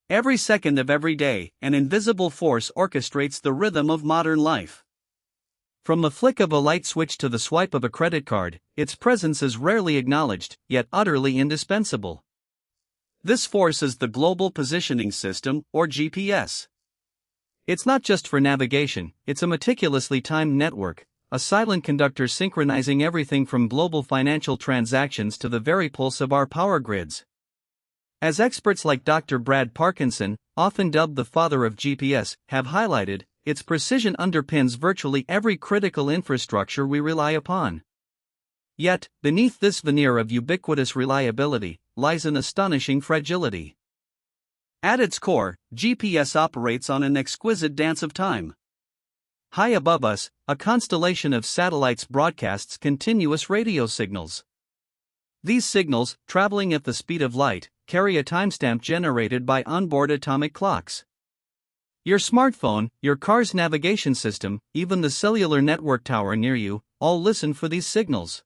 Every second of every day, an invisible force orchestrates the rhythm of modern life. From the flick of a light switch to the swipe of a credit card, its presence is rarely acknowledged, yet utterly indispensable. This force is the Global Positioning System, or GPS. It's not just for navigation, it's a meticulously timed network, a silent conductor synchronizing everything from global financial transactions to the very pulse of our power grids. As experts like Dr. Brad Parkinson, often dubbed the father of GPS, have highlighted, its precision underpins virtually every critical infrastructure we rely upon. Yet, beneath this veneer of ubiquitous reliability, lies an astonishing fragility. At its core, GPS operates on an exquisite dance of time. High above us, a constellation of satellites broadcasts continuous radio signals. These signals, traveling at the speed of light, carry a timestamp generated by onboard atomic clocks. Your smartphone, your car's navigation system, even the cellular network tower near you, all listen for these signals.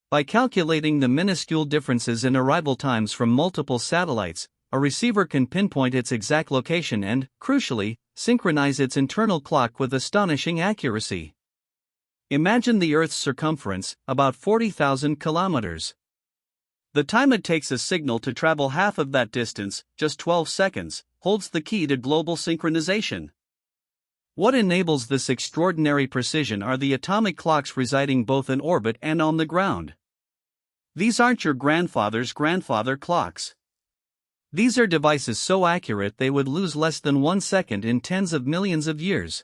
By calculating the minuscule differences in arrival times from multiple satellites, a receiver can pinpoint its exact location and, crucially, synchronize its internal clock with astonishing accuracy. Imagine the Earth's circumference, about 40,000 kilometers. The time it takes a signal to travel half of that distance, just 12 seconds, holds the key to global synchronization. What enables this extraordinary precision are the atomic clocks residing both in orbit and on the ground. These aren't your grandfather's grandfather clocks. These are devices so accurate they would lose less than 1 second in tens of millions of years.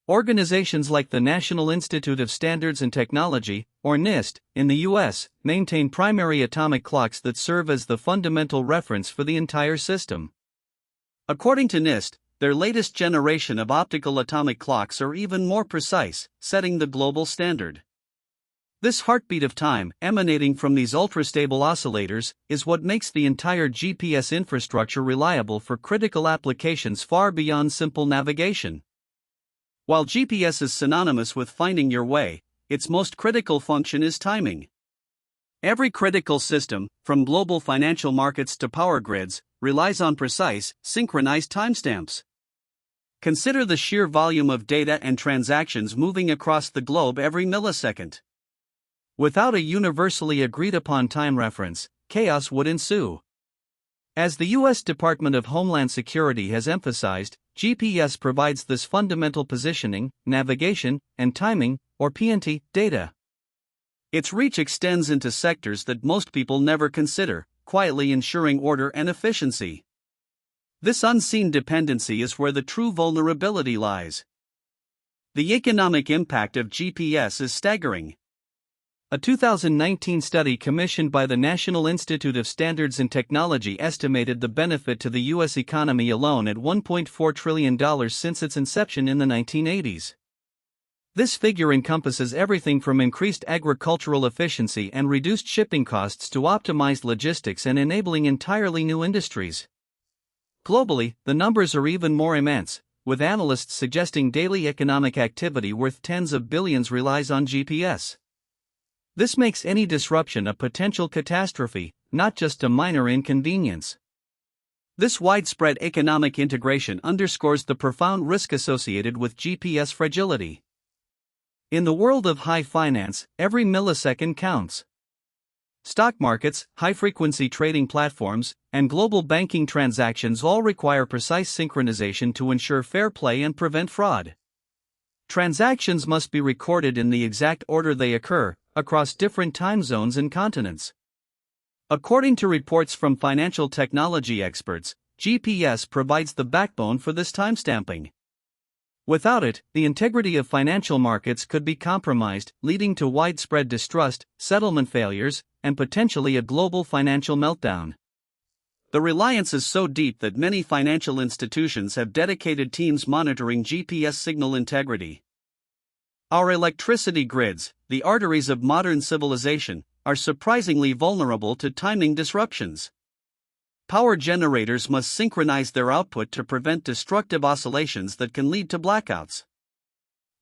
Organizations like the National Institute of Standards and Technology, or NIST, in the US, maintain primary atomic clocks that serve as the fundamental reference for the entire system. According to NIST, their latest generation of optical atomic clocks are even more precise, setting the global standard. This heartbeat of time, emanating from these ultra-stable oscillators, is what makes the entire GPS infrastructure reliable for critical applications far beyond simple navigation. While GPS is synonymous with finding your way, its most critical function is timing. Every critical system, from global financial markets to power grids, relies on precise, synchronized timestamps. Consider the sheer volume of data and transactions moving across the globe every millisecond. Without a universally agreed-upon time reference, chaos would ensue. As the U.S. Department of Homeland Security has emphasized, GPS provides this fundamental positioning, navigation, and timing, or PNT, data. Its reach extends into sectors that most people never consider, quietly ensuring order and efficiency. This unseen dependency is where the true vulnerability lies. The economic impact of GPS is staggering. A 2019 study commissioned by the National Institute of Standards and Technology estimated the benefit to the U.S. economy alone at $1.4 trillion since its inception in the 1980s. This figure encompasses everything from increased agricultural efficiency and reduced shipping costs to optimized logistics and enabling entirely new industries. Globally, the numbers are even more immense, with analysts suggesting daily economic activity worth tens of billions relies on GPS. This makes any disruption a potential catastrophe, not just a minor inconvenience. This widespread economic integration underscores the profound risk associated with GPS fragility. In the world of high finance, every millisecond counts. Stock markets, high-frequency trading platforms, and global banking transactions all require precise synchronization to ensure fair play and prevent fraud. Transactions must be recorded in the exact order they occur, across different time zones and continents. According to reports from financial technology experts, GPS provides the backbone for this timestamping. Without it, the integrity of financial markets could be compromised, leading to widespread distrust, settlement failures, and potentially a global financial meltdown. The reliance is so deep that many financial institutions have dedicated teams monitoring GPS signal integrity. Our electricity grids, the arteries of modern civilization, are surprisingly vulnerable to timing disruptions. Power generators must synchronize their output to prevent destructive oscillations that can lead to blackouts.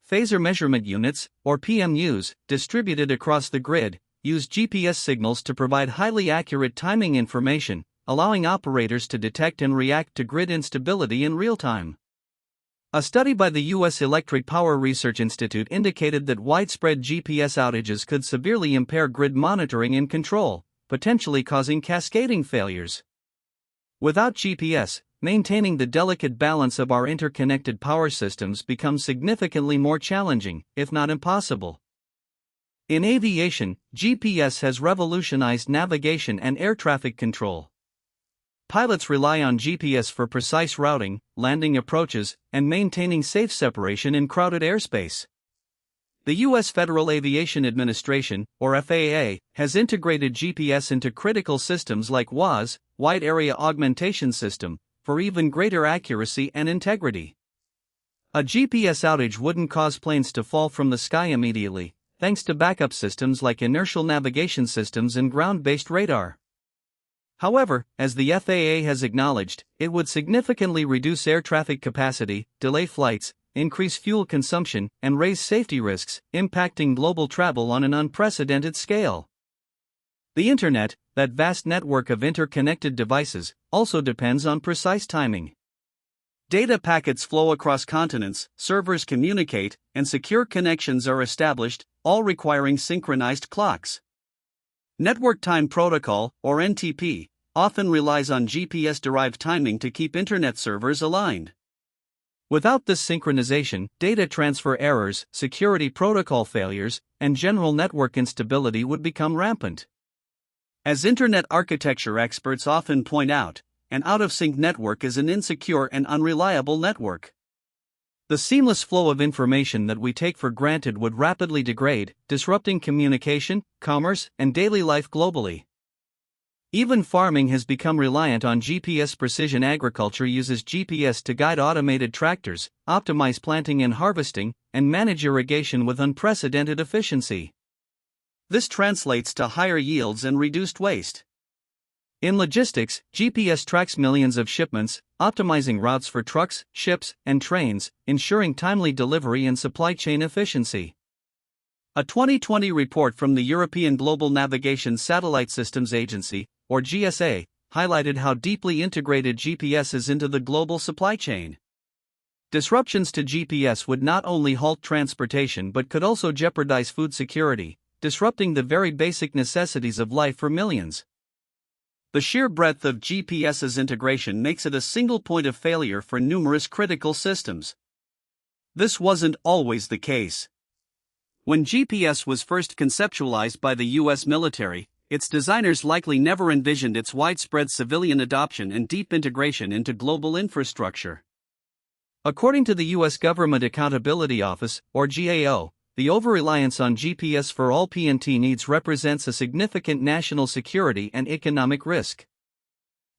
Phasor measurement units, or PMUs, distributed across the grid, use GPS signals to provide highly accurate timing information, allowing operators to detect and react to grid instability in real time. A study by the U.S. Electric Power Research Institute indicated that widespread GPS outages could severely impair grid monitoring and control, potentially causing cascading failures. Without GPS, maintaining the delicate balance of our interconnected power systems becomes significantly more challenging, if not impossible. In aviation, GPS has revolutionized navigation and air traffic control. Pilots rely on GPS for precise routing, landing approaches, and maintaining safe separation in crowded airspace. The U.S. Federal Aviation Administration, or FAA, has integrated GPS into critical systems like WAAS, Wide Area Augmentation System, for even greater accuracy and integrity. A GPS outage wouldn't cause planes to fall from the sky immediately, thanks to backup systems like inertial navigation systems and ground-based radar. However, as the FAA has acknowledged, it would significantly reduce air traffic capacity, delay flights, increase fuel consumption, and raise safety risks, impacting global travel on an unprecedented scale. The Internet, that vast network of interconnected devices, also depends on precise timing. Data packets flow across continents, servers communicate, and secure connections are established, all requiring synchronized clocks. Network Time Protocol, or NTP, often relies on GPS-derived timing to keep Internet servers aligned. Without this synchronization, data transfer errors, security protocol failures, and general network instability would become rampant. As Internet architecture experts often point out, an out-of-sync network is an insecure and unreliable network. The seamless flow of information that we take for granted would rapidly degrade, disrupting communication, commerce, and daily life globally. Even farming has become reliant on GPS. Precision agriculture uses GPS to guide automated tractors, optimize planting and harvesting, and manage irrigation with unprecedented efficiency. This translates to higher yields and reduced waste. In logistics, GPS tracks millions of shipments, optimizing routes for trucks, ships, and trains, ensuring timely delivery and supply chain efficiency. A 2020 report from the European Global Navigation Satellite Systems Agency, or GSA, highlighted how deeply integrated GPS is into the global supply chain. Disruptions to GPS would not only halt transportation but could also jeopardize food security, disrupting the very basic necessities of life for millions. The sheer breadth of GPS's integration makes it a single point of failure for numerous critical systems. This wasn't always the case. When GPS was first conceptualized by the U.S. military, its designers likely never envisioned its widespread civilian adoption and deep integration into global infrastructure. According to the U.S. Government Accountability Office, or GAO, the over-reliance on GPS for all P&T needs represents a significant national security and economic risk.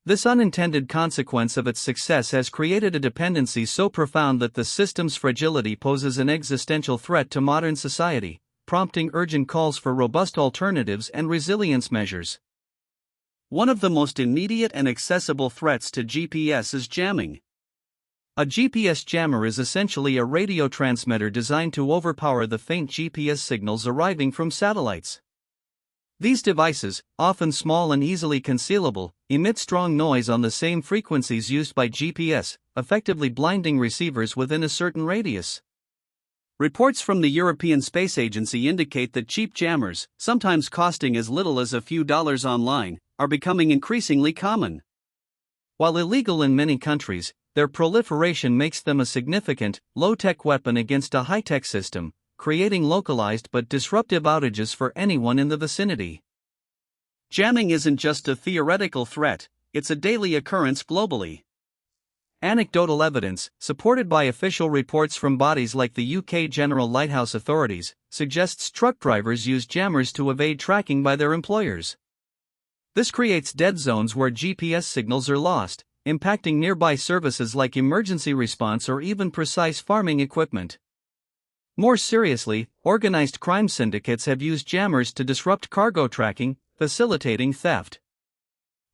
This unintended consequence of its success has created a dependency so profound that the system's fragility poses an existential threat to modern society, prompting urgent calls for robust alternatives and resilience measures. One of the most immediate and accessible threats to GPS is jamming. A GPS jammer is essentially a radio transmitter designed to overpower the faint GPS signals arriving from satellites. These devices, often small and easily concealable, emit strong noise on the same frequencies used by GPS, effectively blinding receivers within a certain radius. Reports from the European Space Agency indicate that cheap jammers, sometimes costing as little as a few dollars online, are becoming increasingly common. While illegal in many countries, their proliferation makes them a significant, low-tech weapon against a high-tech system, creating localized but disruptive outages for anyone in the vicinity. Jamming isn't just a theoretical threat, it's a daily occurrence globally. Anecdotal evidence, supported by official reports from bodies like the UK General Lighthouse Authorities, suggests truck drivers use jammers to evade tracking by their employers. This creates dead zones where GPS signals are lost, impacting nearby services like emergency response or even precise farming equipment. More seriously, organized crime syndicates have used jammers to disrupt cargo tracking, facilitating theft.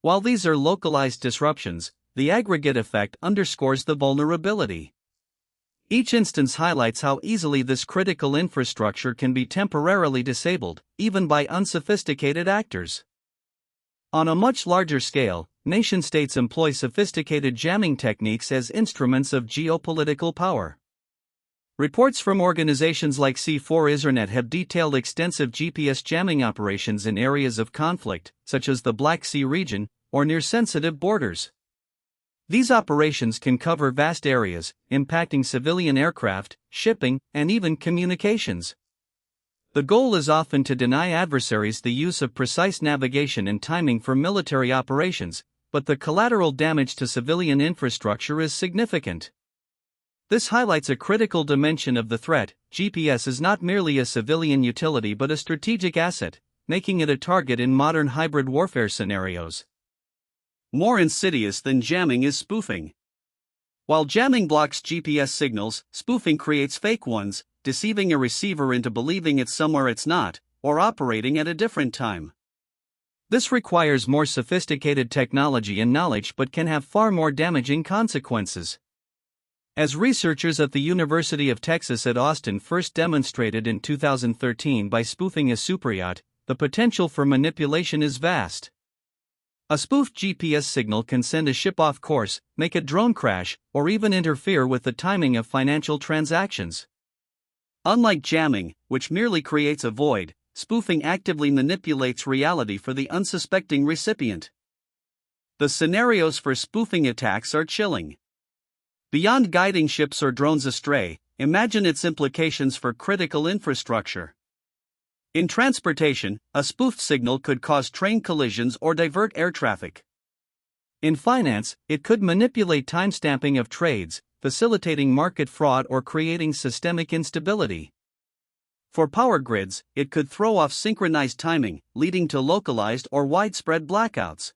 While these are localized disruptions, the aggregate effect underscores the vulnerability. Each instance highlights how easily this critical infrastructure can be temporarily disabled, even by unsophisticated actors. On a much larger scale, nation-states employ sophisticated jamming techniques as instruments of geopolitical power. Reports from organizations like C4ISRanet have detailed extensive GPS jamming operations in areas of conflict, such as the Black Sea region, or near sensitive borders. These operations can cover vast areas, impacting civilian aircraft, shipping, and even communications. The goal is often to deny adversaries the use of precise navigation and timing for military operations, but the collateral damage to civilian infrastructure is significant. This highlights a critical dimension of the threat. GPS is not merely a civilian utility but a strategic asset, making it a target in modern hybrid warfare scenarios. More insidious than jamming is spoofing. While jamming blocks GPS signals, spoofing creates fake ones, deceiving a receiver into believing it's somewhere it's not, or operating at a different time. This requires more sophisticated technology and knowledge but can have far more damaging consequences. As researchers at the University of Texas at Austin first demonstrated in 2013 by spoofing a superyacht, the potential for manipulation is vast. A spoofed GPS signal can send a ship off course, make a drone crash, or even interfere with the timing of financial transactions. Unlike jamming, which merely creates a void, spoofing actively manipulates reality for the unsuspecting recipient. The scenarios for spoofing attacks are chilling. Beyond guiding ships or drones astray, imagine its implications for critical infrastructure. In transportation, a spoofed signal could cause train collisions or divert air traffic. In finance, it could manipulate timestamping of trades, facilitating market fraud or creating systemic instability. For power grids, it could throw off synchronized timing, leading to localized or widespread blackouts.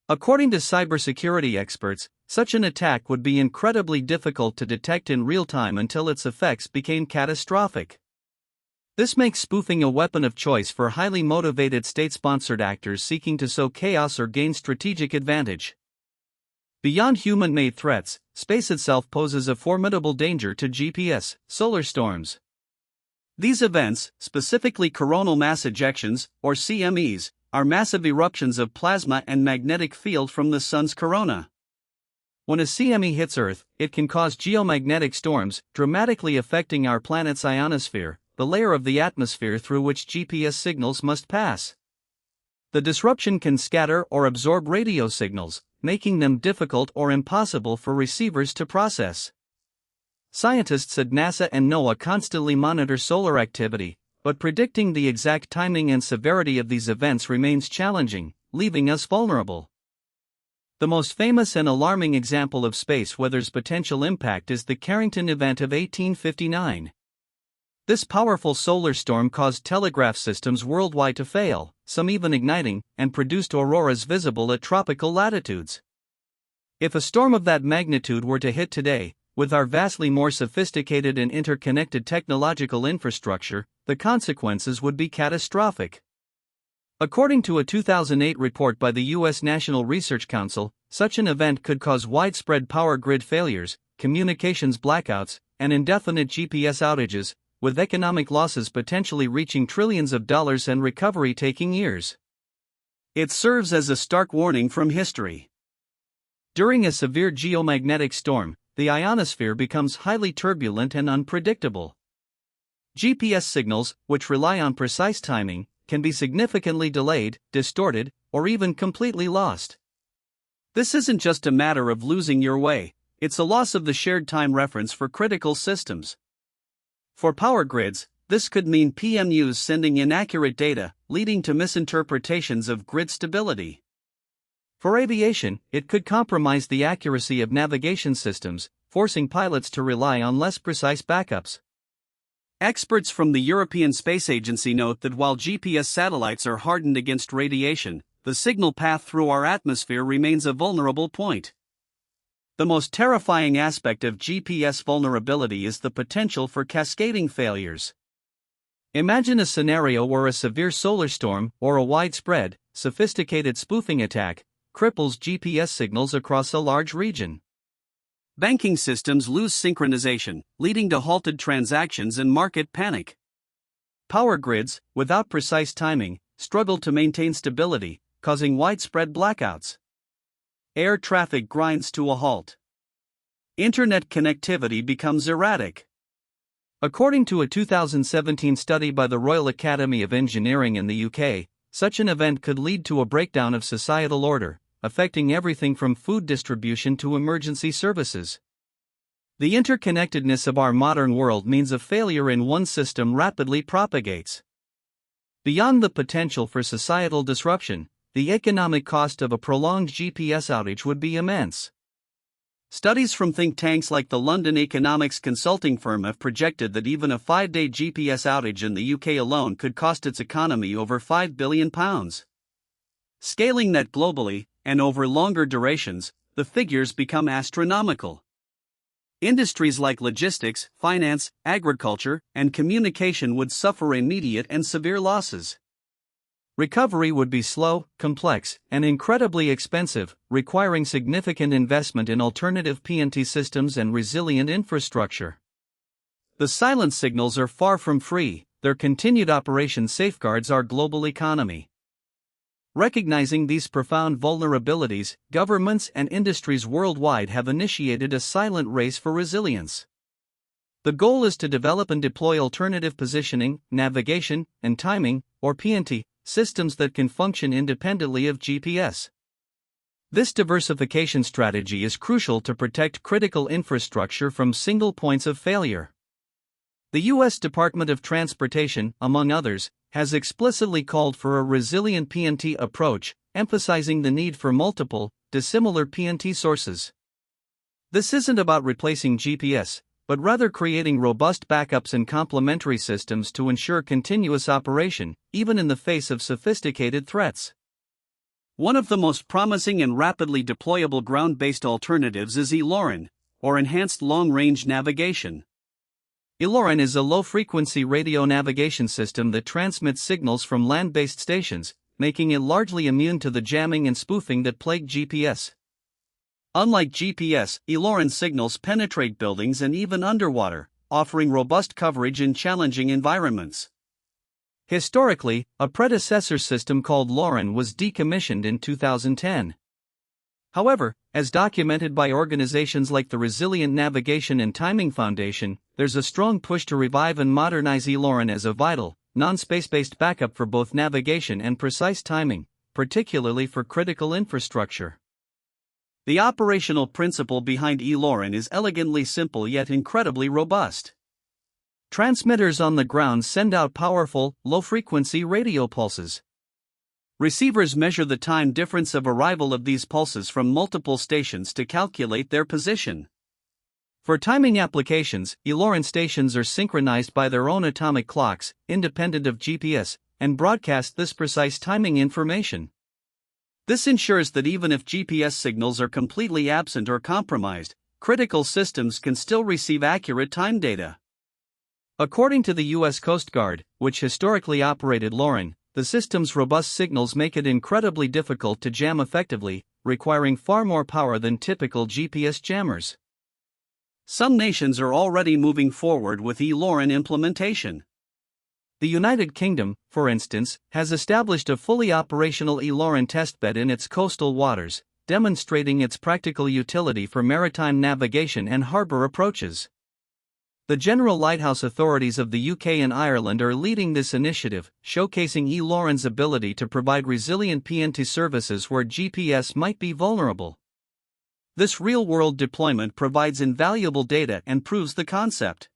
According to cybersecurity experts, such an attack would be incredibly difficult to detect in real time until its effects became catastrophic. This makes spoofing a weapon of choice for highly motivated state-sponsored actors seeking to sow chaos or gain strategic advantage. Beyond human-made threats, space itself poses a formidable danger to GPS, solar storms. These events, specifically coronal mass ejections, or CMEs, are massive eruptions of plasma and magnetic field from the sun's corona. When a CME hits Earth, it can cause geomagnetic storms, dramatically affecting our planet's ionosphere, the layer of the atmosphere through which GPS signals must pass. The disruption can scatter or absorb radio signals, making them difficult or impossible for receivers to process. Scientists at NASA and NOAA constantly monitor solar activity, but predicting the exact timing and severity of these events remains challenging, leaving us vulnerable. The most famous and alarming example of space weather's potential impact is the Carrington event of 1859. This powerful solar storm caused telegraph systems worldwide to fail, some even igniting, and produced auroras visible at tropical latitudes. If a storm of that magnitude were to hit today, with our vastly more sophisticated and interconnected technological infrastructure, the consequences would be catastrophic. According to a 2008 report by the U.S. National Research Council, such an event could cause widespread power grid failures, communications blackouts, and indefinite GPS outages, with economic losses potentially reaching trillions of dollars and recovery taking years. It serves as a stark warning from history. During a severe geomagnetic storm, the ionosphere becomes highly turbulent and unpredictable. GPS signals, which rely on precise timing, can be significantly delayed, distorted, or even completely lost. This isn't just a matter of losing your way, it's a loss of the shared time reference for critical systems. For power grids, this could mean PMUs sending inaccurate data, leading to misinterpretations of grid stability. For aviation, it could compromise the accuracy of navigation systems, forcing pilots to rely on less precise backups. Experts from the European Space Agency note that while GPS satellites are hardened against radiation, the signal path through our atmosphere remains a vulnerable point. The most terrifying aspect of GPS vulnerability is the potential for cascading failures. Imagine a scenario where a severe solar storm, or a widespread, sophisticated spoofing attack, cripples GPS signals across a large region. Banking systems lose synchronization, leading to halted transactions and market panic. Power grids, without precise timing, struggle to maintain stability, causing widespread blackouts. air traffic grinds to a halt. Internet connectivity becomes erratic. According to a 2017 study by the Royal Academy of Engineering in the UK, such an event could lead to a breakdown of societal order, affecting everything from food distribution to emergency services. The interconnectedness of our modern world means a failure in one system rapidly propagates. Beyond the potential for societal disruption, the economic cost of a prolonged GPS outage would be immense. Studies from think tanks like the London economics consulting firm have projected that even a 5-day GPS outage in the UK alone could cost its economy over £5 billion. Scaling that globally, and over longer durations, the figures become astronomical. Industries like logistics, finance, agriculture, and communication would suffer immediate and severe losses. Recovery would be slow, complex, and incredibly expensive, requiring significant investment in alternative PNT systems and resilient infrastructure. The silent signals are far from free, their continued operation safeguards our global economy. Recognizing these profound vulnerabilities, governments and industries worldwide have initiated a silent race for resilience. The goal is to develop and deploy alternative positioning, navigation, and timing, or PNT, systems that can function independently of GPS. This diversification strategy is crucial to protect critical infrastructure from single points of failure. The U.S. Department of Transportation, among others, has explicitly called for a resilient PNT approach, emphasizing the need for multiple, dissimilar PNT sources. This isn't about replacing GPS, but rather creating robust backups and complementary systems to ensure continuous operation, even in the face of sophisticated threats. One of the most promising and rapidly deployable ground-based alternatives is eLoran, or Enhanced Long-Range Navigation. eLoran is a low-frequency radio navigation system that transmits signals from land-based stations, making it largely immune to the jamming and spoofing that plague GPS. Unlike GPS, eLoran signals penetrate buildings and even underwater, offering robust coverage in challenging environments. Historically, a predecessor system called LORAN was decommissioned in 2010. However, as documented by organizations like the Resilient Navigation and Timing Foundation, there's a strong push to revive and modernize eLoran as a vital, non-space-based backup for both navigation and precise timing, particularly for critical infrastructure. The operational principle behind eLoran is elegantly simple yet incredibly robust. Transmitters on the ground send out powerful, low-frequency radio pulses. Receivers measure the time difference of arrival of these pulses from multiple stations to calculate their position. For timing applications, eLoran stations are synchronized by their own atomic clocks, independent of GPS, and broadcast this precise timing information. This ensures that even if GPS signals are completely absent or compromised, critical systems can still receive accurate time data. According to the U.S. Coast Guard, which historically operated LORAN, the system's robust signals make it incredibly difficult to jam effectively, requiring far more power than typical GPS jammers. Some nations are already moving forward with eLoran implementation. The United Kingdom, for instance, has established a fully operational eLoran testbed in its coastal waters, demonstrating its practical utility for maritime navigation and harbor approaches. The general lighthouse authorities of the UK and Ireland are leading this initiative, showcasing eLoran's ability to provide resilient PNT services where GPS might be vulnerable. This real-world deployment provides invaluable data and proves the concept.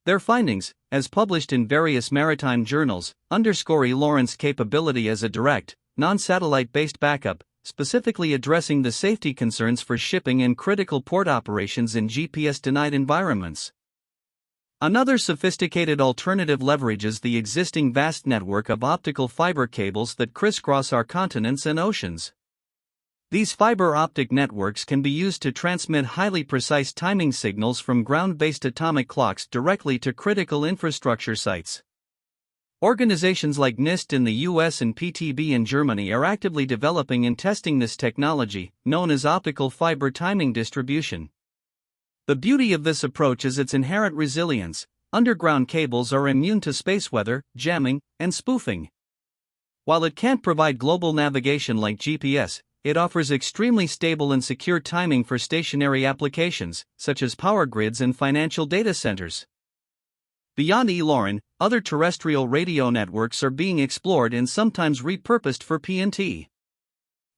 Their findings, as published in various maritime journals, underscore eLoran's capability as a direct, non-satellite-based backup, specifically addressing the safety concerns for shipping and critical port operations in GPS-denied environments. Another sophisticated alternative leverages the existing vast network of optical fiber cables that crisscross our continents and oceans. These fiber optic networks can be used to transmit highly precise timing signals from ground-based atomic clocks directly to critical infrastructure sites. Organizations like NIST in the US and PTB in Germany are actively developing and testing this technology, known as optical fiber timing distribution. The beauty of this approach is its inherent resilience. Underground cables are immune to space weather, jamming, and spoofing. While it can't provide global navigation like GPS, it offers extremely stable and secure timing for stationary applications, such as power grids and financial data centers. Beyond eLoran, other terrestrial radio networks are being explored and sometimes repurposed for PNT.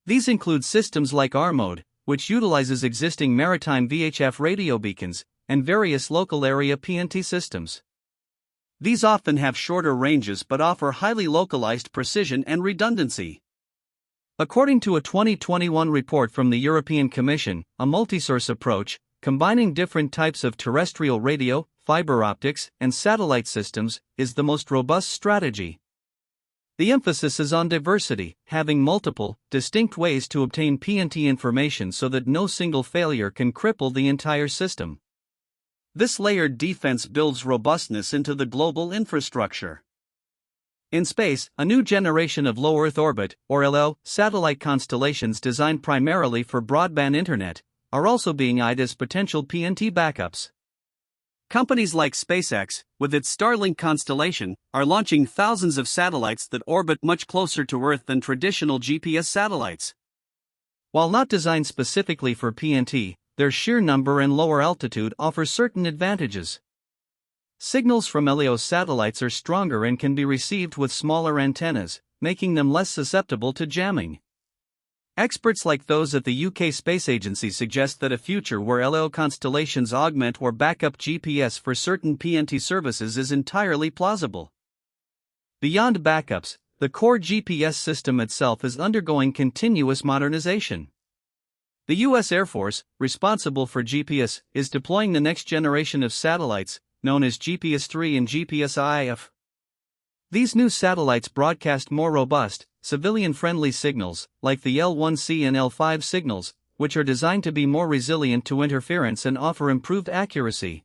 These include systems like R-Mode, which utilizes existing maritime VHF radio beacons, and various local area PNT systems. These often have shorter ranges but offer highly localized precision and redundancy. According to a 2021 report from the European Commission, a multi-source approach, combining different types of terrestrial radio, fiber optics, and satellite systems, is the most robust strategy. The emphasis is on diversity, having multiple, distinct ways to obtain PNT information so that no single failure can cripple the entire system. This layered defense builds robustness into the global infrastructure. In space, a new generation of low Earth orbit, or LO, satellite constellations designed primarily for broadband internet, are also being eyed as potential PNT backups. Companies like SpaceX, with its Starlink constellation, are launching thousands of satellites that orbit much closer to Earth than traditional GPS satellites. While not designed specifically for PNT, their sheer number and lower altitude offer certain advantages. Signals from LEO satellites are stronger and can be received with smaller antennas, making them less susceptible to jamming. Experts like those at the UK Space Agency suggest that a future where LEO constellations augment or back up GPS for certain PNT services is entirely plausible. Beyond backups, the core GPS system itself is undergoing continuous modernization. The U.S. Air Force, responsible for GPS, is deploying the next generation of satellites, known as GPS-3 and GPS-IF. These new satellites broadcast more robust, civilian-friendly signals, like the L1C and L5 signals, which are designed to be more resilient to interference and offer improved accuracy.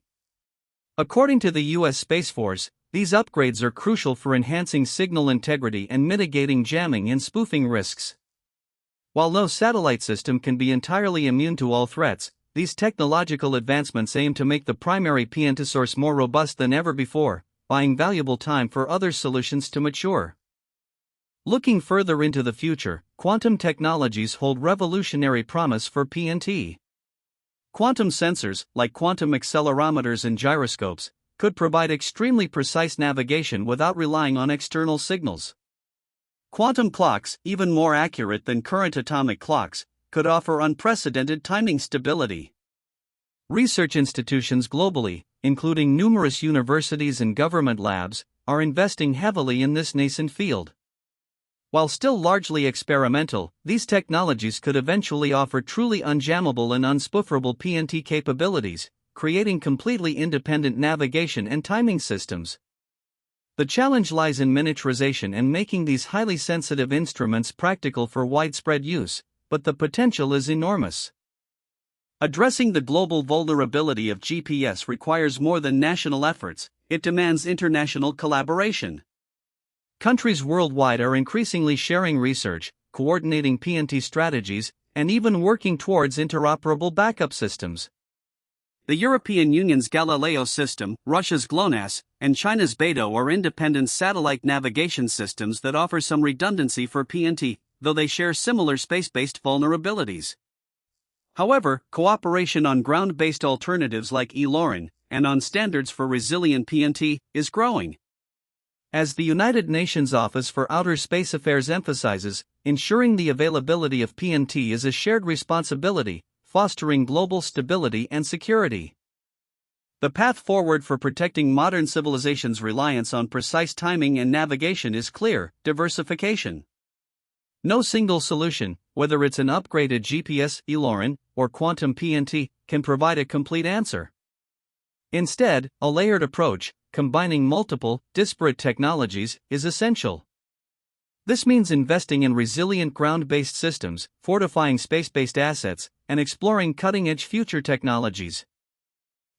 According to the U.S. Space Force, these upgrades are crucial for enhancing signal integrity and mitigating jamming and spoofing risks. While no satellite system can be entirely immune to all threats, these technological advancements aim to make the primary PNT source more robust than ever before, buying valuable time for other solutions to mature. Looking further into the future, quantum technologies hold revolutionary promise for PNT. Quantum sensors, like quantum accelerometers and gyroscopes, could provide extremely precise navigation without relying on external signals. Quantum clocks, even more accurate than current atomic clocks, could offer unprecedented timing stability. Research institutions globally, including numerous universities and government labs, are investing heavily in this nascent field. While still largely experimental, these technologies could eventually offer truly unjammable and unspoofable PNT capabilities, creating completely independent navigation and timing systems. The challenge lies in miniaturization and making these highly sensitive instruments practical for widespread use, but the potential is enormous. Addressing the global vulnerability of GPS requires more than national efforts, it demands international collaboration. Countries worldwide are increasingly sharing research, coordinating PNT strategies, and even working towards interoperable backup systems. The European Union's Galileo system, Russia's GLONASS, and China's Beidou are independent satellite navigation systems that offer some redundancy for PNT, though they share similar space-based vulnerabilities. However, cooperation on ground-based alternatives like eLoran, and on standards for resilient PNT, is growing. As the United Nations Office for Outer Space Affairs emphasizes, ensuring the availability of PNT is a shared responsibility, fostering global stability and security. The path forward for protecting modern civilization's reliance on precise timing and navigation is clear: diversification. No single solution, whether it's an upgraded GPS, eLoran, or quantum PNT, can provide a complete answer. Instead, a layered approach, combining multiple, disparate technologies, is essential. This means investing in resilient ground-based systems, fortifying space-based assets, and exploring cutting-edge future technologies.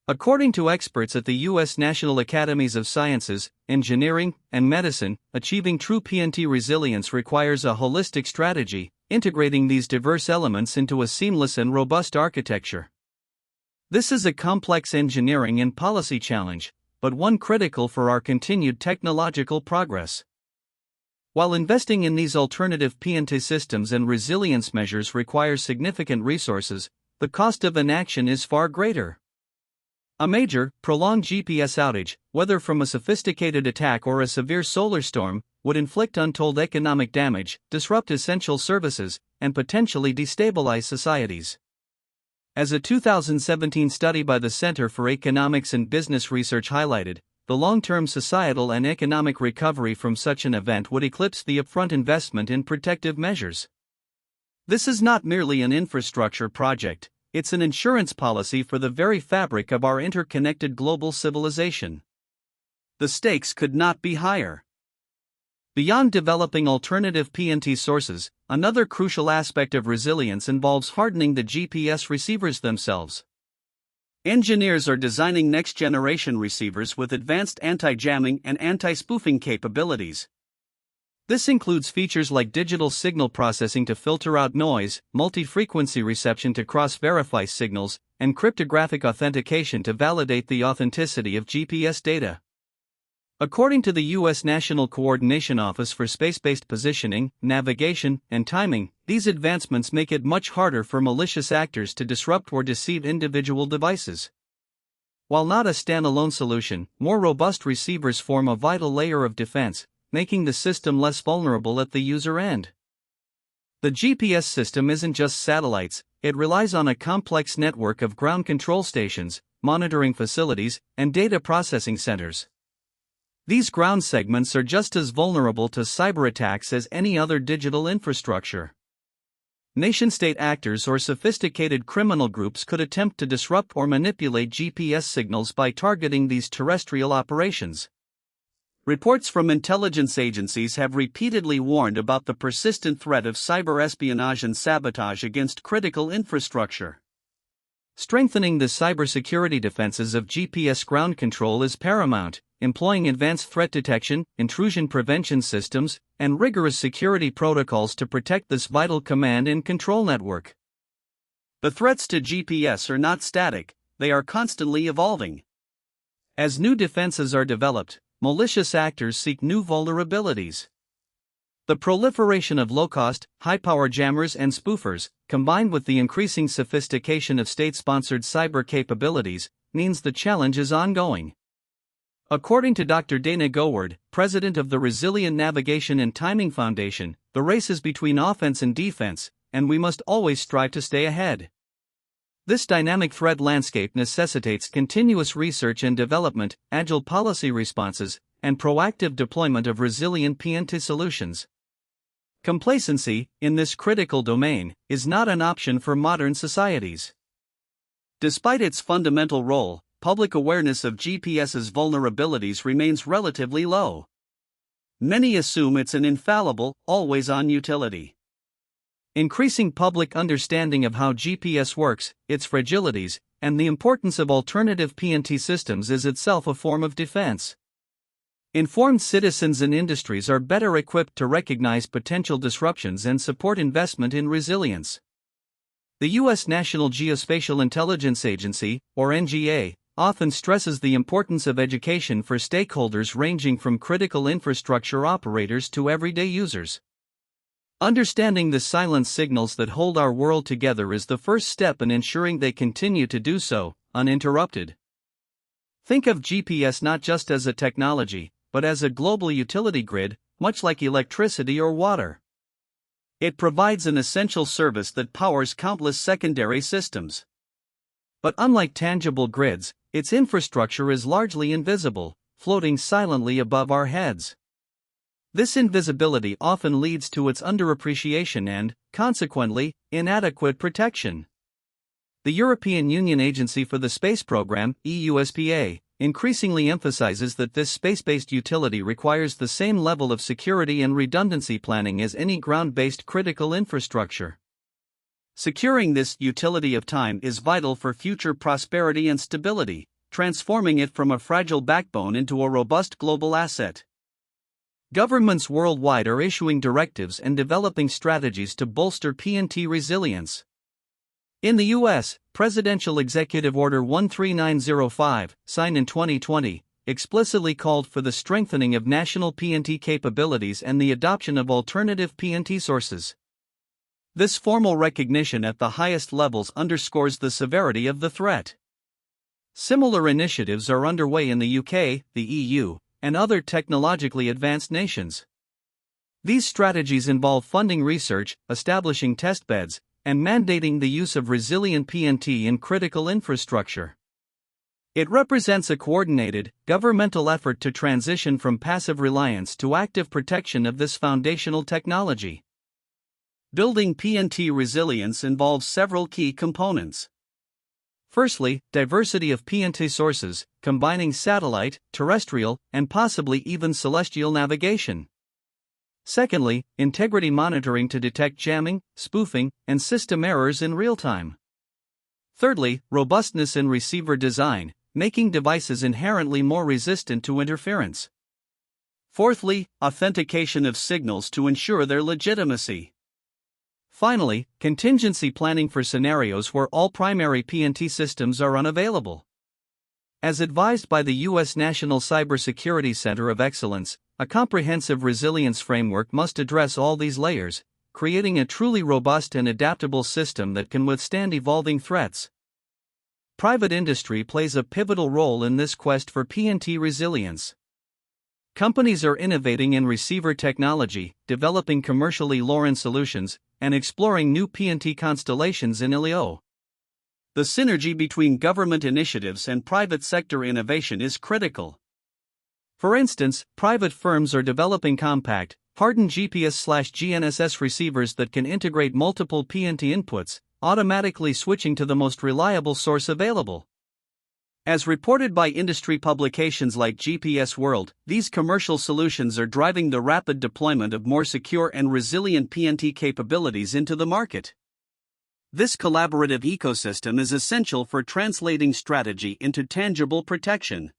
According to experts at the U.S. National Academies of Sciences, Engineering, and Medicine, achieving true PNT resilience requires a holistic strategy, integrating these diverse elements into a seamless and robust architecture. This is a complex engineering and policy challenge, but one critical for our continued technological progress. While investing in these alternative PNT systems and resilience measures requires significant resources, the cost of inaction is far greater. A major, prolonged GPS outage, whether from a sophisticated attack or a severe solar storm, would inflict untold economic damage, disrupt essential services, and potentially destabilize societies. As a 2017 study by the Center for Economics and Business Research highlighted, the long-term societal and economic recovery from such an event would eclipse the upfront investment in protective measures. This is not merely an infrastructure project, it's an insurance policy for the very fabric of our interconnected global civilization. The stakes could not be higher. Beyond developing alternative PNT sources, another crucial aspect of resilience involves hardening the GPS receivers themselves. Engineers are designing next-generation receivers with advanced anti-jamming and anti-spoofing capabilities. This includes features like digital signal processing to filter out noise, multi-frequency reception to cross-verify signals, and cryptographic authentication to validate the authenticity of GPS data. According to the U.S. National Coordination Office for Space-Based Positioning, Navigation, and Timing, these advancements make it much harder for malicious actors to disrupt or deceive individual devices. While not a standalone solution, more robust receivers form a vital layer of defense, making the system less vulnerable at the user end. The GPS system isn't just satellites, it relies on a complex network of ground control stations, monitoring facilities, and data processing centers. These ground segments are just as vulnerable to cyber attacks as any other digital infrastructure. Nation-state actors or sophisticated criminal groups could attempt to disrupt or manipulate GPS signals by targeting these terrestrial operations. Reports from intelligence agencies have repeatedly warned about the persistent threat of cyber espionage and sabotage against critical infrastructure. Strengthening the cybersecurity defenses of GPS ground control is paramount, employing advanced threat detection, intrusion prevention systems, and rigorous security protocols to protect this vital command and control network. The threats to GPS are not static, they are constantly evolving. As new defenses are developed, malicious actors seek new vulnerabilities. The proliferation of low-cost, high-power jammers and spoofers, combined with the increasing sophistication of state-sponsored cyber capabilities, means the challenge is ongoing. According to Dr. Dana Goward, president of the Resilient Navigation and Timing Foundation, the race is between offense and defense, and we must always strive to stay ahead. This dynamic threat landscape necessitates continuous research and development, agile policy responses, and proactive deployment of resilient PNT solutions. Complacency, in this critical domain, is not an option for modern societies. Despite its fundamental role, public awareness of GPS's vulnerabilities remains relatively low. Many assume it's an infallible, always-on utility. Increasing public understanding of how GPS works, its fragilities, and the importance of alternative PNT systems is itself a form of defense. Informed citizens and industries are better equipped to recognize potential disruptions and support investment in resilience. The U.S. National Geospatial Intelligence Agency, or NGA, often stresses the importance of education for stakeholders ranging from critical infrastructure operators to everyday users. Understanding the silent signals that hold our world together is the first step in ensuring they continue to do so, uninterrupted. Think of GPS not just as a technology, but as a global utility grid, much like electricity or water. It provides an essential service that powers countless secondary systems. But unlike tangible grids, its infrastructure is largely invisible, floating silently above our heads. This invisibility often leads to its underappreciation and, consequently, inadequate protection. The European Union Agency for the Space Programme, EUSPA, increasingly emphasizes that this space-based utility requires the same level of security and redundancy planning as any ground-based critical infrastructure. Securing this utility of time is vital for future prosperity and stability, transforming it from a fragile backbone into a robust global asset. Governments worldwide are issuing directives and developing strategies to bolster PNT resilience. In the U.S., Presidential Executive Order 13905, signed in 2020, explicitly called for the strengthening of national PNT capabilities and the adoption of alternative PNT sources. This formal recognition at the highest levels underscores the severity of the threat. Similar initiatives are underway in the UK, the EU, and other technologically advanced nations. These strategies involve funding research, establishing testbeds, and mandating the use of resilient PNT in critical infrastructure. It represents a coordinated, governmental effort to transition from passive reliance to active protection of this foundational technology. Building PNT resilience involves several key components. Firstly, diversity of PNT sources, combining satellite, terrestrial, and possibly even celestial navigation. Secondly, integrity monitoring to detect jamming, spoofing, and system errors in real time. Thirdly, robustness in receiver design, making devices inherently more resistant to interference. Fourthly, authentication of signals to ensure their legitimacy. Finally, contingency planning for scenarios where all primary PNT systems are unavailable. As advised by the U.S. National Cybersecurity Center of Excellence, a comprehensive resilience framework must address all these layers, creating a truly robust and adaptable system that can withstand evolving threats. Private industry plays a pivotal role in this quest for PNT resilience. Companies are innovating in receiver technology, developing commercial eLoran solutions, and exploring new PNT constellations in eLeo. The synergy between government initiatives and private sector innovation is critical. For instance, private firms are developing compact, hardened GPS/GNSS receivers that can integrate multiple PNT inputs, automatically switching to the most reliable source available. As reported by industry publications like GPS World, these commercial solutions are driving the rapid deployment of more secure and resilient PNT capabilities into the market. This collaborative ecosystem is essential for translating strategy into tangible protection.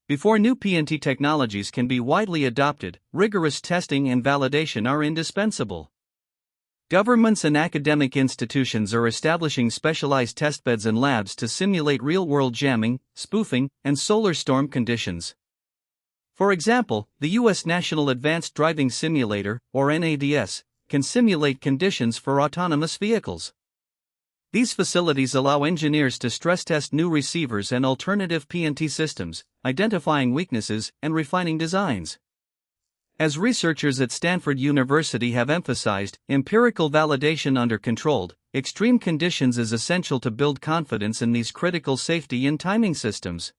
Before new PNT technologies can be widely adopted, rigorous testing and validation are indispensable. Governments and academic institutions are establishing specialized testbeds and labs to simulate real-world jamming, spoofing, and solar storm conditions. For example, the U.S. National Advanced Driving Simulator, or NADS, can simulate conditions for autonomous vehicles. These facilities allow engineers to stress test new receivers and alternative PNT systems, identifying weaknesses and refining designs. As researchers at Stanford University have emphasized, empirical validation under controlled, extreme conditions is essential to build confidence in these critical safety and timing systems.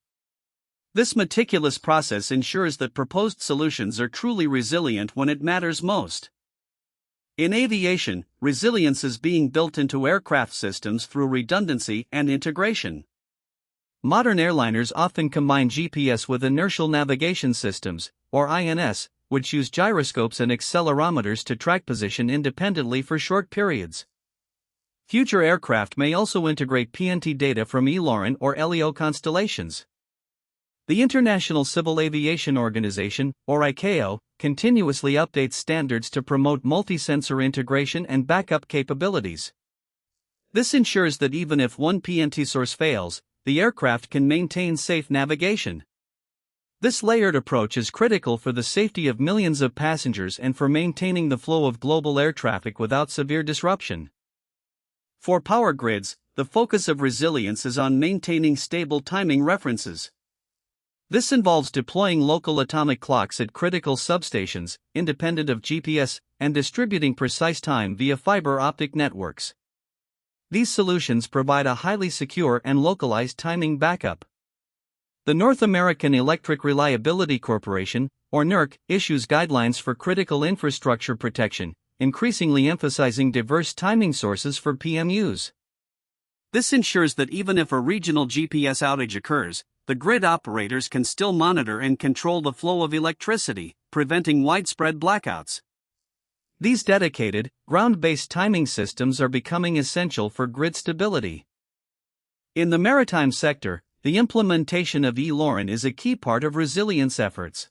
This meticulous process ensures that proposed solutions are truly resilient when it matters most. In aviation, resilience is being built into aircraft systems through redundancy and integration. Modern airliners often combine GPS with inertial navigation systems, or INS, which use gyroscopes and accelerometers to track position independently for short periods. Future aircraft may also integrate PNT data from eLoran or LEO constellations. The International Civil Aviation Organization, or ICAO, continuously updates standards to promote multi-sensor integration and backup capabilities. This ensures that even if one PNT source fails, the aircraft can maintain safe navigation. This layered approach is critical for the safety of millions of passengers and for maintaining the flow of global air traffic without severe disruption. For power grids, the focus of resilience is on maintaining stable timing references. This involves deploying local atomic clocks at critical substations, independent of GPS, and distributing precise time via fiber optic networks. These solutions provide a highly secure and localized timing backup. The North American Electric Reliability Corporation, or NERC, issues guidelines for critical infrastructure protection, increasingly emphasizing diverse timing sources for PMUs. This ensures that even if a regional GPS outage occurs, the grid operators can still monitor and control the flow of electricity, preventing widespread blackouts. These dedicated, ground-based timing systems are becoming essential for grid stability. In the maritime sector, the implementation of eLoran is a key part of resilience efforts.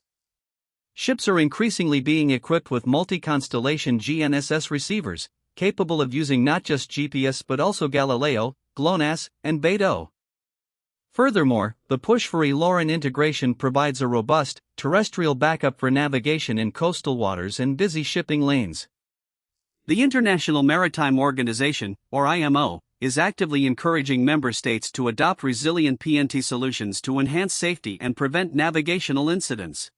Ships are increasingly being equipped with multi-constellation GNSS receivers, capable of using not just GPS but also Galileo, GLONASS, and Beidou. Furthermore, the push for eLoran integration provides a robust, terrestrial backup for navigation in coastal waters and busy shipping lanes. The International Maritime Organization, or IMO, is actively encouraging member states to adopt resilient PNT solutions to enhance safety and prevent navigational incidents.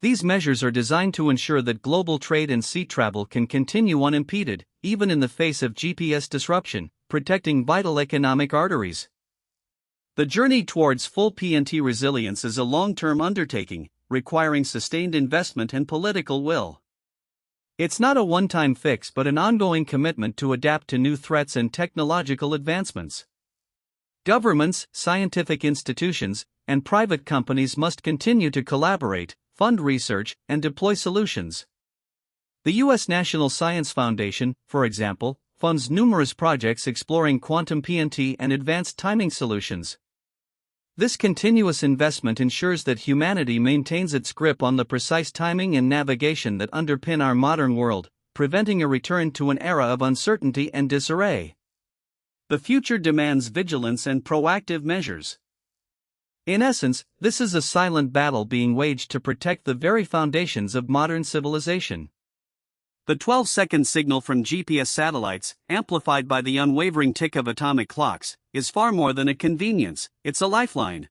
These measures are designed to ensure that global trade and sea travel can continue unimpeded, even in the face of GPS disruption, protecting vital economic arteries. The journey towards full PNT resilience is a long-term undertaking, requiring sustained investment and political will. It's not a one-time fix but an ongoing commitment to adapt to new threats and technological advancements. Governments, scientific institutions, and private companies must continue to collaborate, fund research, and deploy solutions. The U.S. National Science Foundation, for example, funds numerous projects exploring quantum PNT and advanced timing solutions. This continuous investment ensures that humanity maintains its grip on the precise timing and navigation that underpin our modern world, preventing a return to an era of uncertainty and disarray. The future demands vigilance and proactive measures. In essence, this is a silent battle being waged to protect the very foundations of modern civilization. The 12-second signal from GPS satellites, amplified by the unwavering tick of atomic clocks, is far more than a convenience, it's a lifeline.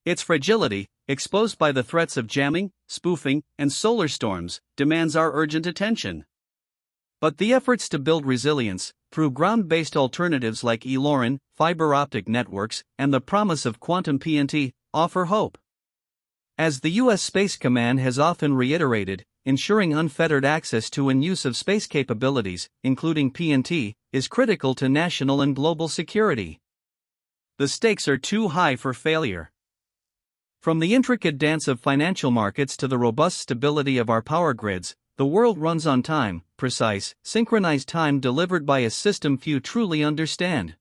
Its fragility, exposed by the threats of jamming, spoofing, and solar storms, demands our urgent attention. But the efforts to build resilience, through ground-based alternatives like eLoran, fiber optic networks, and the promise of quantum PNT, offer hope. As the U.S. Space Command has often reiterated, ensuring unfettered access to and use of space capabilities, including PNT, is critical to national and global security. The stakes are too high for failure. From the intricate dance of financial markets to the robust stability of our power grids, the world runs on time, precise, synchronized time delivered by a system few truly understand.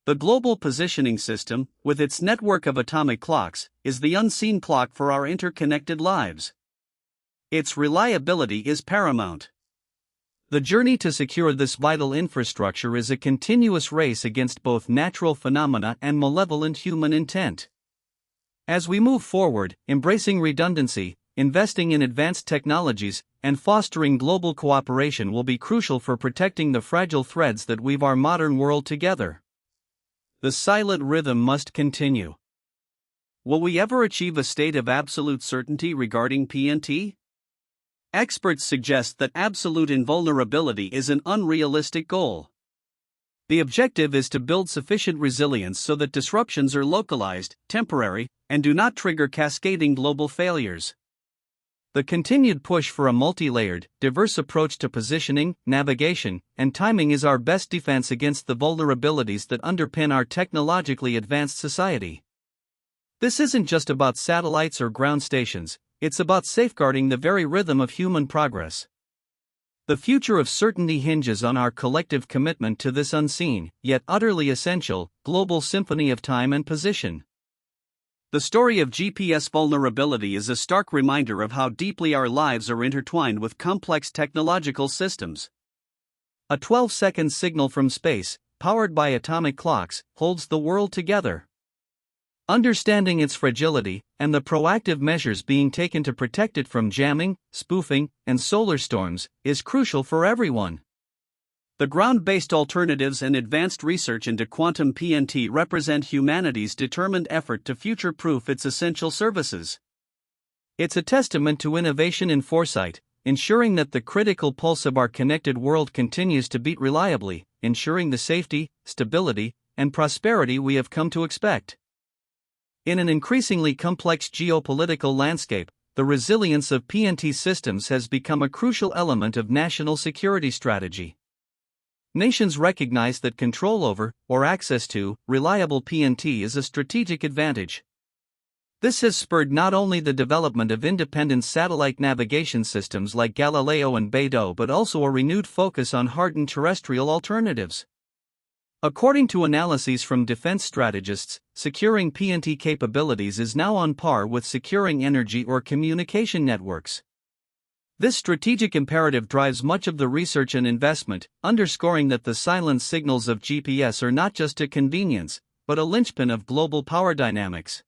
The global positioning system, with its network of atomic clocks, is the unseen clock for our interconnected lives. Its reliability is paramount. The journey to secure this vital infrastructure is a continuous race against both natural phenomena and malevolent human intent. As we move forward, embracing redundancy, investing in advanced technologies, and fostering global cooperation will be crucial for protecting the fragile threads that weave our modern world together. The silent rhythm must continue. Will we ever achieve a state of absolute certainty regarding PNT? Experts suggest that absolute invulnerability is an unrealistic goal. The objective is to build sufficient resilience so that disruptions are localized, temporary, and do not trigger cascading global failures. The continued push for a multi-layered, diverse approach to positioning, navigation, and timing is our best defense against the vulnerabilities that underpin our technologically advanced society. This isn't just about satellites or ground stations, it's about safeguarding the very rhythm of human progress. The future of certainty hinges on our collective commitment to this unseen, yet utterly essential, global symphony of time and position. The story of GPS vulnerability is a stark reminder of how deeply our lives are intertwined with complex technological systems. A 12-second signal from space, powered by atomic clocks, holds the world together. Understanding its fragility, and the proactive measures being taken to protect it from jamming, spoofing, and solar storms, is crucial for everyone. The ground-based alternatives and advanced research into quantum PNT represent humanity's determined effort to future-proof its essential services. It's a testament to innovation and foresight, ensuring that the critical pulse of our connected world continues to beat reliably, ensuring the safety, stability, and prosperity we have come to expect. In an increasingly complex geopolitical landscape, the resilience of PNT systems has become a crucial element of national security strategy. Nations recognize that control over, or access to, reliable PNT is a strategic advantage. This has spurred not only the development of independent satellite navigation systems like Galileo and Beidou but also a renewed focus on hardened terrestrial alternatives. According to analyses from defense strategists, securing PNT capabilities is now on par with securing energy or communication networks. This strategic imperative drives much of the research and investment, underscoring that the silent signals of GPS are not just a convenience, but a linchpin of global power dynamics.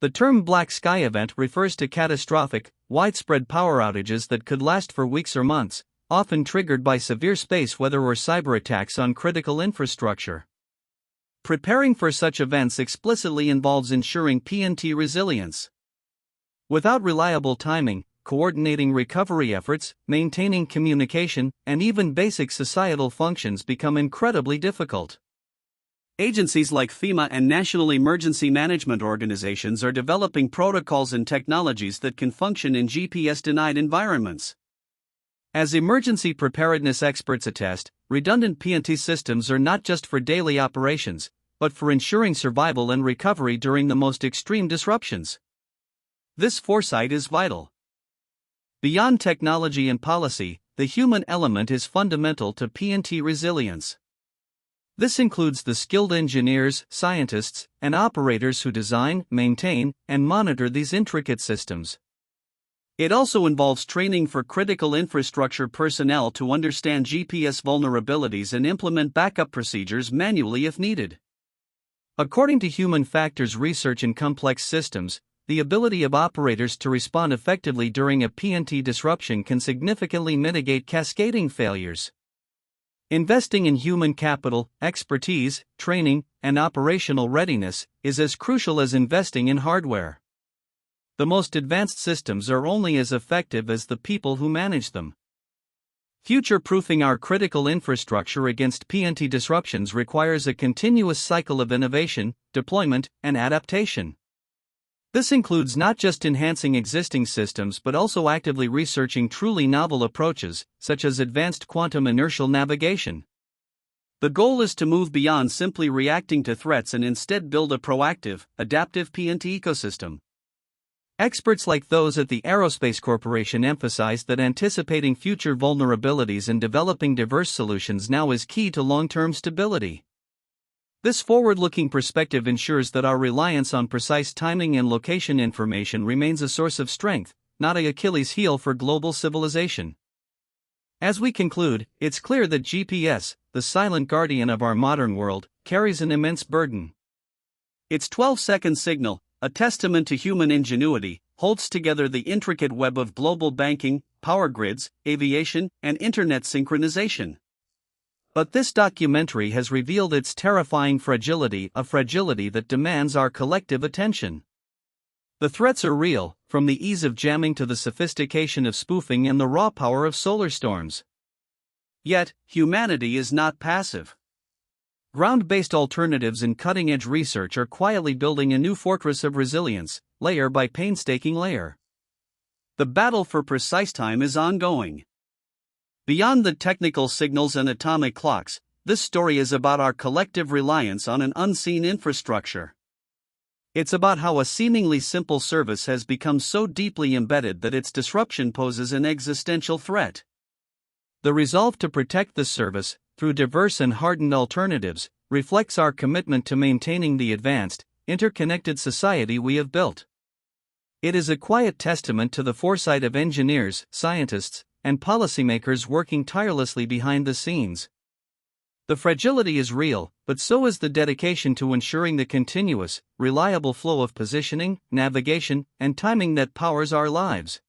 The term black sky event refers to catastrophic, widespread power outages that could last for weeks or months, often triggered by severe space weather or cyber attacks on critical infrastructure. Preparing for such events explicitly involves ensuring PNT resilience. Without reliable timing, coordinating recovery efforts, maintaining communication, and even basic societal functions become incredibly difficult. Agencies like FEMA and national emergency management organizations are developing protocols and technologies that can function in GPS-denied environments. As emergency preparedness experts attest, redundant PNT systems are not just for daily operations, but for ensuring survival and recovery during the most extreme disruptions. This foresight is vital. Beyond technology and policy, the human element is fundamental to PNT resilience. This includes the skilled engineers, scientists, and operators who design, maintain, and monitor these intricate systems. It also involves training for critical infrastructure personnel to understand GPS vulnerabilities and implement backup procedures manually if needed. According to human factors research in complex systems, the ability of operators to respond effectively during a PNT disruption can significantly mitigate cascading failures. Investing in human capital, expertise, training, and operational readiness is as crucial as investing in hardware. The most advanced systems are only as effective as the people who manage them. Future-proofing our critical infrastructure against PNT disruptions requires a continuous cycle of innovation, deployment, and adaptation. This includes not just enhancing existing systems but also actively researching truly novel approaches, such as advanced quantum inertial navigation. The goal is to move beyond simply reacting to threats and instead build a proactive, adaptive PNT ecosystem. Experts like those at the Aerospace Corporation emphasize that anticipating future vulnerabilities and developing diverse solutions now is key to long-term stability. This forward-looking perspective ensures that our reliance on precise timing and location information remains a source of strength, not an Achilles heel for global civilization. As we conclude, it's clear that GPS, the silent guardian of our modern world, carries an immense burden. Its 12-second signal, a testament to human ingenuity, holds together the intricate web of global banking, power grids, aviation, and internet synchronization. But this documentary has revealed its terrifying fragility, a fragility that demands our collective attention. The threats are real, from the ease of jamming to the sophistication of spoofing and the raw power of solar storms. Yet, humanity is not passive. Ground-based alternatives and cutting-edge research are quietly building a new fortress of resilience, layer by painstaking layer. The battle for precise time is ongoing. Beyond the technical signals and atomic clocks, this story is about our collective reliance on an unseen infrastructure. It's about how a seemingly simple service has become so deeply embedded that its disruption poses an existential threat. The resolve to protect this service, through diverse and hardened alternatives, reflects our commitment to maintaining the advanced, interconnected society we have built. It is a quiet testament to the foresight of engineers, scientists, and policymakers working tirelessly behind the scenes. The fragility is real, but so is the dedication to ensuring the continuous, reliable flow of positioning, navigation, and timing that powers our lives.